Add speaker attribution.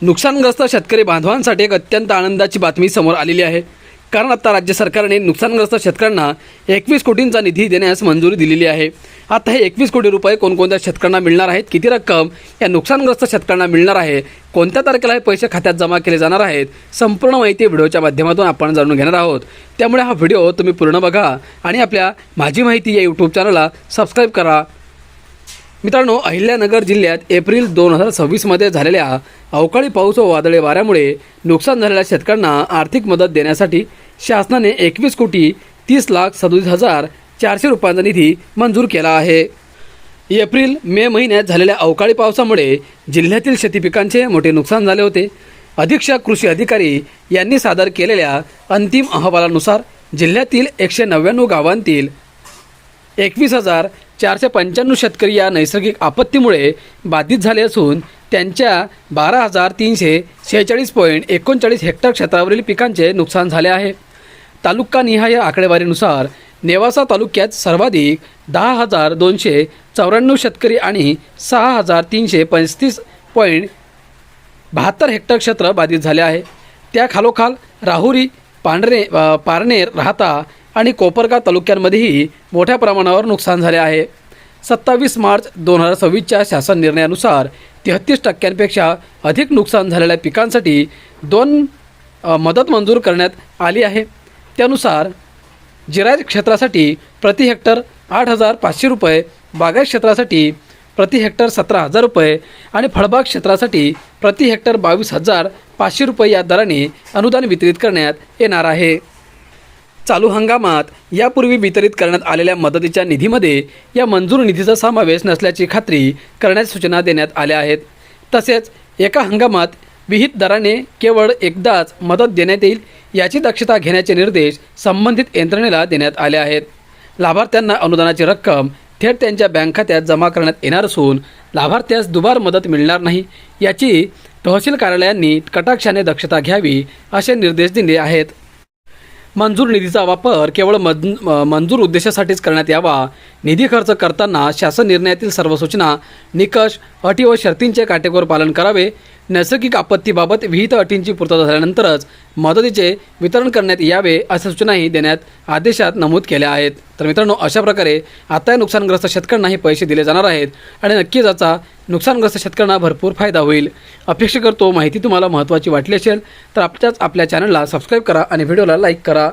Speaker 1: नुकसानग्रस्त शेतकरी बांधवांसाठी एक अत्यंत आनंदाची बातमी समोर आलेली आहे। कारण आता राज्य सरकारने नुकसानग्रस्त शेतकऱ्यांना 21 कोटींचा निधी देण्यास मंजुरी दिलेली आहे। आता हे 21 कोटी रुपये कोणकोणत्या शेतकऱ्यांना मिळणार आहेत, किती रक्कम या नुकसानग्रस्त शेतकऱ्यांना मिळणार आहे, कोणत्या तारखेला हे पैसे खात्यात जमा केले जाणार आहेत, संपूर्ण माहिती व्हिडिओच्या माध्यमातून आपण जाणून घेणार आहोत। त्यामुळे हा व्हिडिओ तुम्ही पूर्ण बघा आणि आपल्या माझी माहिती या यूट्यूब चॅनलला सबस्क्राईब करा। मित्रांनो, अहिल्यानगर जिल्ह्यात एप्रिल 2026 मध्ये झालेल्या अवकाळी पाऊस व वादळी वाऱ्यामुळे नुकसान झालेल्या शेतकऱ्यांना आर्थिक मदत देण्यासाठी शासनाने 21,30,37,400 रुपयांचा निधी मंजूर केला आहे। एप्रिल मे महिन्यात झालेल्या अवकाळी पावसामुळे जिल्ह्यातील शेती पिकांचे मोठे नुकसान झाले होते। अधीक्षक कृषी अधिकारी यांनी सादर केलेल्या अंतिम अहवालानुसार जिल्ह्यातील 199 गावांतील 21,495 शेतकरी या नैसर्गिक आपत्तीमुळे बाधित झाले असून त्यांच्या 12,346.39 हेक्टर क्षेत्रावरील पिकांचे नुकसान झाले आहे। तालुकानिहाय आकडेवारीनुसार नेवासा तालुक्यात सर्वाधिक 10,294 शेतकरी आणि 6,335.72 हेक्टर क्षेत्र बाधित झाले आहे। त्या खालोखाल राहुरी, पारनेर, राहता आणि कोपरगाव तालुक्यांमध्येही मोठ्या प्रमाणावर नुकसान झाले आहे। 27 मार्च 2026च्या शासन निर्णयानुसार 33% अधिक नुकसान झालेल्या पिकांसाठी 2 मदत मंजूर करण्यात आली आहे। त्यानुसार जिरायत क्षेत्रासाठी प्रति हेक्टर 8,500 रुपये, बागायत क्षेत्रासाठी प्रति हेक्टर 17,000 रुपये आणि फळबाग क्षेत्रासाठी प्रति हेक्टर 22,500 रुपये या दराने अनुदान वितरित करण्यात येणार आहे। चालू हंगामात यापूर्वी वितरित करण्यात आलेल्या मदतीच्या निधीमध्ये या मंजूर निधीचा समावेश नसल्याची खात्री करण्याच्या सूचना देण्यात आल्या आहेत। तसेच एका हंगामात विहित दराने केवळ एकदाच मदत देण्यात येईल याची दक्षता घेण्याचे निर्देश संबंधित यंत्रणेला देण्यात आले आहेत। लाभार्थ्यांना अनुदानाची रक्कम थेट त्यांच्या बँक खात्यात जमा करण्यात येणार असून लाभार्थ्यास दुबार मदत मिळणार नाही याची तहसील कार्यालयांनी कटाक्षाने दक्षता घ्यावी असे निर्देश दिले आहेत। मंजूर निधीचा वापर केवळ मंजूर उद्देशासाठीच करण्यात यावा। निधी खर्च करताना शासन निर्णयातील सर्व सूचना, निकष, अटी व शर्तींचे काटेकोर पालन करावे। नैसर्गिक आपत्तीबाबत विहित अटींची पूर्तता झाल्यानंतरच मदतीचे वितरण करण्यात यावे अशा सूचनाही देण्यात आदेशात नमूद केल्या आहेत। तर मित्रांनो, अशा प्रकारे आता या नुकसानग्रस्त शेतकऱ्यांना हे पैसे दिले जाणार आहेत आणि नक्कीच याचा नुकसानग्रस्त शेतकऱ्यांना भरपूर फायदा होईल। अपेक्षा करतो माहिती तुम्हाला महत्त्वाची वाटली असेल तर आपल्या चॅनलला सबस्क्राईब करा आणि व्हिडिओला लाईक करा।